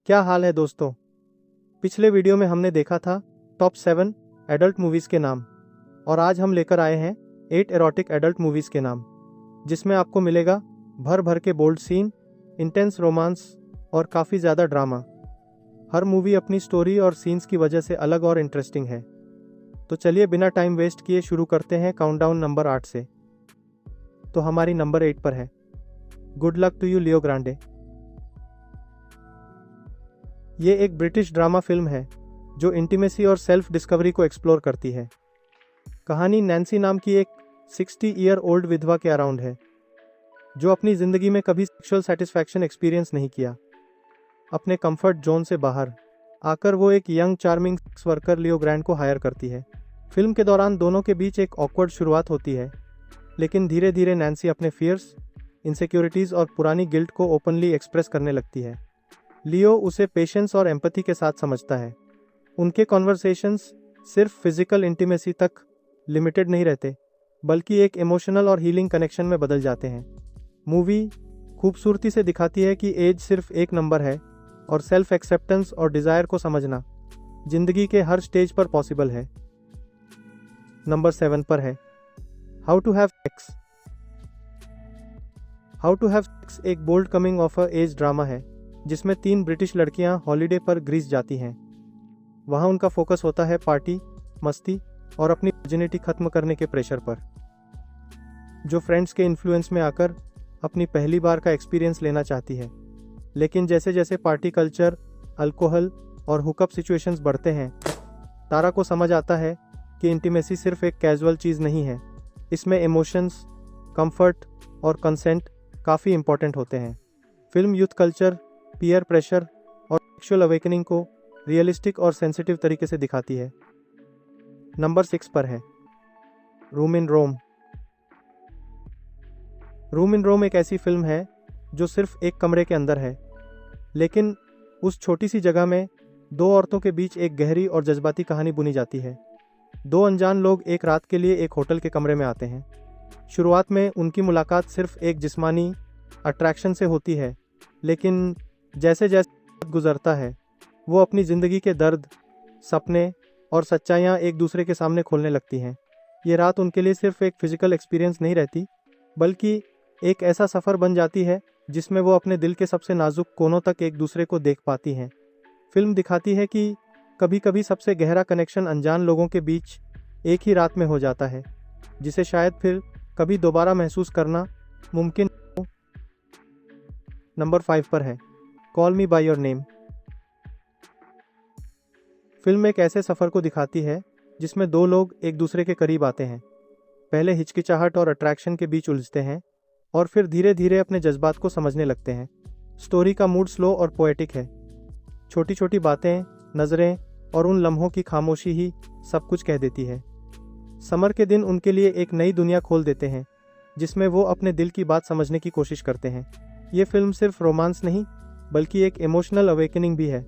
क्या हाल है दोस्तों। पिछले वीडियो में हमने देखा था टॉप 7 एडल्ट मूवीज़ के नाम, और आज हम लेकर आए हैं 8 एरोटिक एडल्ट मूवीज़ के नाम, जिसमें आपको मिलेगा भर भर के बोल्ड सीन, इंटेंस रोमांस और काफ़ी ज़्यादा ड्रामा। हर मूवी अपनी स्टोरी और सीन्स की वजह से अलग और इंटरेस्टिंग है। तो चलिए बिना टाइम वेस्ट किए शुरू करते हैं काउंटडाउन नंबर 8 से। तो हमारी नंबर 8 पर है good luck to you Leo Grande. ये एक ब्रिटिश ड्रामा फिल्म है जो इंटीमेसी और सेल्फ डिस्कवरी को एक्सप्लोर करती है। कहानी नैन्सी नाम की एक 60 ईयर ओल्ड विधवा के अराउंड है जो अपनी ज़िंदगी में कभी सेक्सुअल सेटिस्फैक्शन एक्सपीरियंस नहीं किया। अपने कंफर्ट जोन से बाहर आकर वो एक यंग चार्मिंग सेक्स वर्कर लियो ग्रैंड को हायर करती है। फिल्म के दौरान दोनों के बीच एक ऑकवर्ड शुरुआत होती है, लेकिन धीरे धीरे नैन्सी अपने फियर्स, इनसिक्योरिटीज़ और पुरानी गिल्ट को ओपनली एक्सप्रेस करने लगती है। लियो उसे पेशेंस और एम्पैथी के साथ समझता है। उनके कॉन्वर्सेशंस सिर्फ फिजिकल इंटीमेसी तक लिमिटेड नहीं रहते, बल्कि एक इमोशनल और हीलिंग कनेक्शन में बदल जाते हैं। मूवी खूबसूरती से दिखाती है कि एज सिर्फ एक नंबर है और सेल्फ एक्सेप्टेंस और डिज़ायर को समझना जिंदगी के हर स्टेज पर पॉसिबल है। नंबर 7 पर है how to have sex. How to have sex एक bold coming of a age drama है जिसमें 3 ब्रिटिश लड़कियां हॉलिडे पर ग्रीस जाती हैं। वहां उनका फोकस होता है पार्टी, मस्ती और अपनी वर्जिनिटी खत्म करने के प्रेशर पर। जो फ्रेंड्स के इन्फ्लुएंस में आकर अपनी पहली बार का एक्सपीरियंस लेना चाहती है, लेकिन जैसे जैसे पार्टी कल्चर, अल्कोहल और हुकअप सिचुएशंस बढ़ते हैं, तारा को समझ आता है कि इंटीमेसी सिर्फ एक कैजुअल चीज़ नहीं है। इसमें इमोशंस, कंफर्ट और कंसेंट काफ़ी इंपॉर्टेंट होते हैं। Film youth culture, peer pressure और सेक्सुअल अवेकनिंग को रियलिस्टिक और सेंसिटिव तरीके से दिखाती है। नंबर 6 पर है room in Rome. Room in रोम एक ऐसी फिल्म है जो सिर्फ एक कमरे के अंदर है, लेकिन उस छोटी सी जगह में 2 औरतों के बीच एक गहरी और जज्बाती कहानी बुनी जाती है। 2 अनजान लोग एक रात के लिए एक होटल के कमरे में आते हैं। शुरुआत में उनकी मुलाकात सिर्फ एक जिस्मानी अट्रैक्शन से होती है, लेकिन जैसे जैसे वक्त गुजरता है वो अपनी ज़िंदगी के दर्द, सपने और सच्चाइयाँ एक दूसरे के सामने खोलने लगती हैं। ये रात उनके लिए सिर्फ एक फिजिकल एक्सपीरियंस नहीं रहती, बल्कि एक ऐसा सफ़र बन जाती है जिसमें वो अपने दिल के सबसे नाजुक कोनों तक एक दूसरे को देख पाती हैं। फिल्म दिखाती है कि कभी कभी सबसे गहरा कनेक्शन अनजान लोगों के बीच एक ही रात में हो जाता है, जिसे शायद फिर कभी दोबारा महसूस करना मुमकिन हो। नंबर 5 पर है call me by your name. Film एक ऐसे सफ़र को दिखाती है जिसमें 2 लोग एक दूसरे के करीब आते हैं। पहले हिचकिचाहट और अट्रैक्शन के बीच उलझते हैं और फिर धीरे धीरे अपने जज्बात को समझने लगते हैं। स्टोरी का मूड स्लो और पोएटिक है। छोटी छोटी बातें, नज़रें और उन लम्हों की खामोशी ही सब कुछ कह देती है। समर के दिन उनके लिए एक नई दुनिया खोल देते हैं जिसमें वो अपने दिल की बात समझने की कोशिश करते हैं। ये फिल्म सिर्फ रोमांस नहीं, बल्कि एक इमोशनल अवेकनिंग भी है,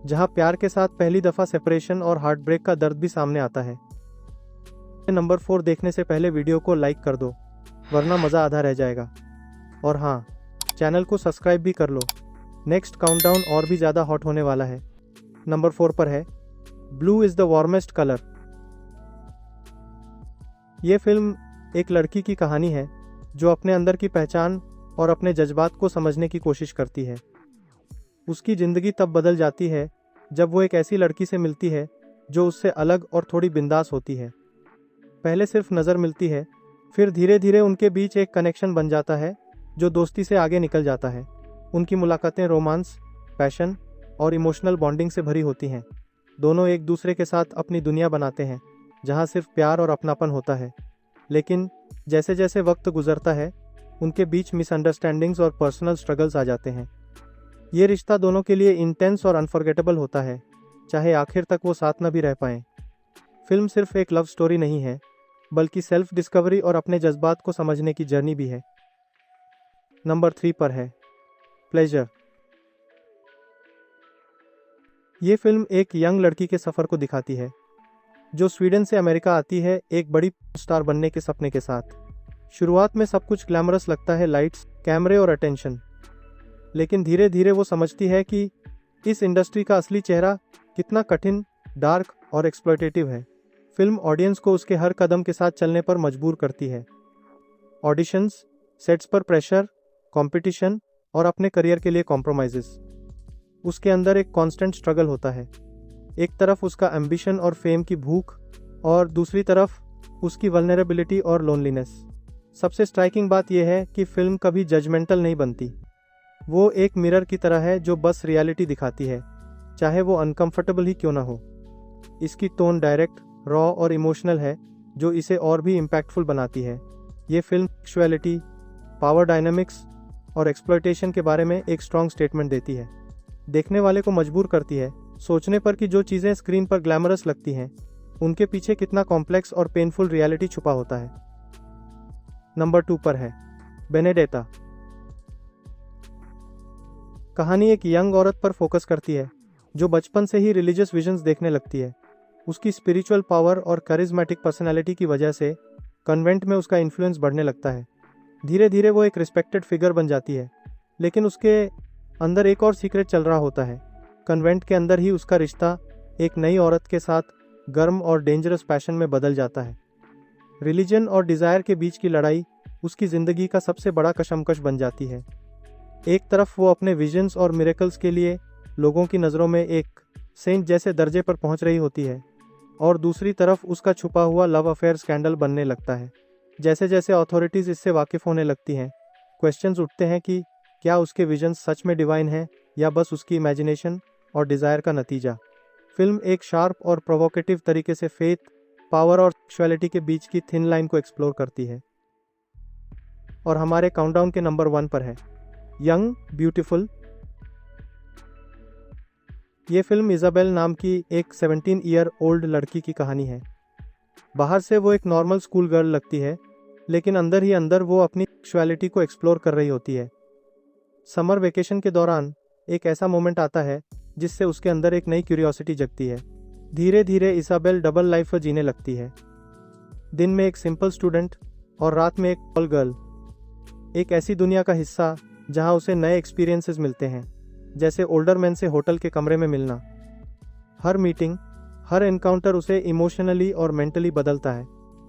जहां प्यार के साथ पहली दफ़ा सेपरेशन और हार्ट ब्रेक का दर्द भी सामने आता है। नंबर 4 देखने से पहले वीडियो को लाइक कर दो, वरना मज़ा आधा रह जाएगा। और हाँ, चैनल को सब्सक्राइब भी कर लो। नेक्स्ट काउंटडाउन और भी ज़्यादा हॉट होने वाला है। नंबर 4 पर है blue is the warmest colour. ये फिल्म एक लड़की की कहानी है जो अपने अंदर की पहचान और अपने जज्बात को समझने की कोशिश करती है। उसकी ज़िंदगी तब बदल जाती है जब वो एक ऐसी लड़की से मिलती है जो उससे अलग और थोड़ी बिंदास होती है। पहले सिर्फ नज़र मिलती है, फिर धीरे धीरे उनके बीच एक कनेक्शन बन जाता है जो दोस्ती से आगे निकल जाता है। उनकी मुलाकातें रोमांस, पैशन और इमोशनल बॉन्डिंग से भरी होती हैं। दोनों एक दूसरे के साथ अपनी दुनिया बनाते हैं जहां सिर्फ प्यार और अपनापन होता है। लेकिन जैसे जैसे वक्त गुजरता है, उनके बीच मिसअंडरस्टैंडिंग्स और पर्सनल स्ट्रगल्स आ जाते हैं। ये रिश्ता दोनों के लिए इंटेंस और अनफॉरगेटेबल होता है, चाहे आखिर तक वो साथ न भी रह पाएं। फिल्म सिर्फ एक लव स्टोरी नहीं है, बल्कि सेल्फ डिस्कवरी और अपने जज्बात को समझने की जर्नी भी है। नंबर 3 पर है प्लेजर। ये फिल्म एक यंग लड़की के सफ़र को दिखाती है जो स्वीडन से अमेरिका आती है एक बड़ी स्टार बनने के सपने के साथ। शुरुआत में सब कुछ ग्लैमरस लगता है, लाइट्स, कैमरे और अटेंशन। लेकिन धीरे धीरे वो समझती है कि इस इंडस्ट्री का असली चेहरा कितना कठिन, डार्क और एक्सप्लॉयटेटिव है। फिल्म ऑडियंस को उसके हर कदम के साथ चलने पर मजबूर करती है। ऑडिशंस, सेट्स पर प्रेशर, कंपटीशन और अपने करियर के लिए कॉम्प्रोमाइजेस। उसके अंदर एक कांस्टेंट स्ट्रगल होता है। एक तरफ उसका एम्बिशन और फेम की भूख और दूसरी तरफ उसकी वल्नरेबिलिटी और लोनलीनेस। सबसे स्ट्राइकिंग बात यह है कि फिल्म कभी जजमेंटल नहीं बनती। वो एक मिरर की तरह है जो बस रियलिटी दिखाती है, चाहे वो अनकंफर्टेबल ही क्यों ना हो। इसकी टोन डायरेक्ट, रॉ और इमोशनल है, जो इसे और भी इम्पैक्टफुल बनाती है। ये फिल्म सेक्सुअलिटी, पावर डायनामिक्स और एक्सप्लॉयटेशन के बारे में एक स्ट्रॉन्ग स्टेटमेंट देती है। देखने वाले को मजबूर करती है सोचने पर कि जो चीज़ें स्क्रीन पर ग्लैमरस लगती हैं, उनके पीछे कितना कॉम्प्लेक्स और पेनफुल रियलिटी छुपा होता है। नंबर 2 पर है बेनेडेटा। कहानी एक यंग औरत पर फोकस करती है जो बचपन से ही रिलीजियस विजन्स देखने लगती है। उसकी स्पिरिचुअल पावर और करिज्मेटिक पर्सनैलिटी की वजह से कन्वेंट में उसका इन्फ्लुएंस बढ़ने लगता है। धीरे धीरे वो एक रिस्पेक्टेड फिगर बन जाती है, लेकिन उसके अंदर एक और सीक्रेट चल रहा होता है। कन्वेंट के अंदर ही उसका रिश्ता एक नई औरत के साथ गर्म और डेंजरस पैशन में बदल जाता है। रिलीजन और डिज़ायर के बीच की लड़ाई उसकी ज़िंदगी का सबसे बड़ा कशमकश बन जाती है। एक तरफ वो अपने विजन्स और मिरेकल्स के लिए लोगों की नज़रों में एक सेंट जैसे दर्जे पर पहुंच रही होती है, और दूसरी तरफ उसका छुपा हुआ लव अफेयर स्कैंडल बनने लगता है। जैसे जैसे अथॉरिटीज़ इससे वाकिफ़ होने लगती हैं, क्वेश्चंस उठते हैं कि क्या उसके विजन्स सच में डिवाइन हैं या बस उसकी इमेजिनेशन और डिज़ायर का नतीजा। फिल्म एक शार्प और प्रोवोकेटिव तरीके से फेथ, पावर और सेक्सुअलिटी के बीच की थिन लाइन को एक्सप्लोर करती है। और हमारे काउंटडाउन के नंबर 1 पर है यंग ब्यूटीफुल। ये फिल्म इजाबेल नाम की एक 17 ईयर ओल्ड लड़की की कहानी है। बाहर से वो एक नॉर्मल स्कूल गर्ल लगती है, लेकिन अंदर ही अंदर वो अपनी सेक्सुअलिटी को एक्सप्लोर कर रही होती है। समर वेकेशन के दौरान एक ऐसा मोमेंट आता है जिससे उसके अंदर एक नई क्यूरियोसिटी जगती है। धीरे धीरे इसाबेल डबल लाइफ जीने लगती है, दिन में एक सिंपल स्टूडेंट और रात में एक टॉल गर्ल। एक ऐसी दुनिया का हिस्सा जहां उसे नए एक्सपीरियंसेस मिलते हैं, जैसे ओल्डर मैन से होटल के कमरे में मिलना। हर मीटिंग, हर एनकाउंटर उसे इमोशनली और मेंटली बदलता है।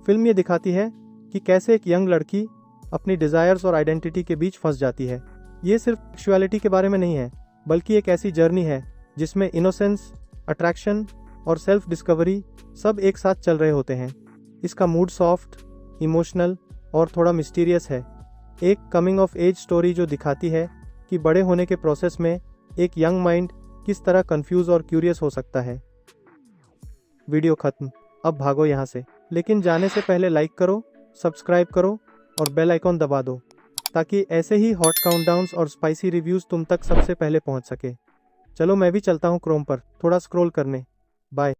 फिल्म ये दिखाती है कि कैसे एक यंग लड़की अपनी डिज़ायर्स और आइडेंटिटी के बीच फंस जाती है। ये सिर्फ सेक्सुअलिटी के बारे में नहीं है, बल्कि एक ऐसी जर्नी है जिसमें इनोसेंस, अट्रैक्शन और सेल्फ डिस्कवरी सब एक साथ चल रहे होते हैं। इसका मूड सॉफ्ट, इमोशनल और थोड़ा मिस्टीरियस है। एक कमिंग ऑफ एज स्टोरी जो दिखाती है कि बड़े होने के प्रोसेस में एक यंग माइंड किस तरह कंफ्यूज और क्यूरियस हो सकता है। वीडियो खत्म, अब भागो यहाँ से। लेकिन जाने से पहले लाइक करो, सब्सक्राइब करो और बेल आइकॉन दबा दो, ताकि ऐसे ही हॉट काउंटडाउन्स और स्पाइसी रिव्यूज़ तुम तक सबसे पहले पहुँच सके। चलो मैं भी चलता हूँ क्रोम पर थोड़ा स्क्रॉल करने। बाय।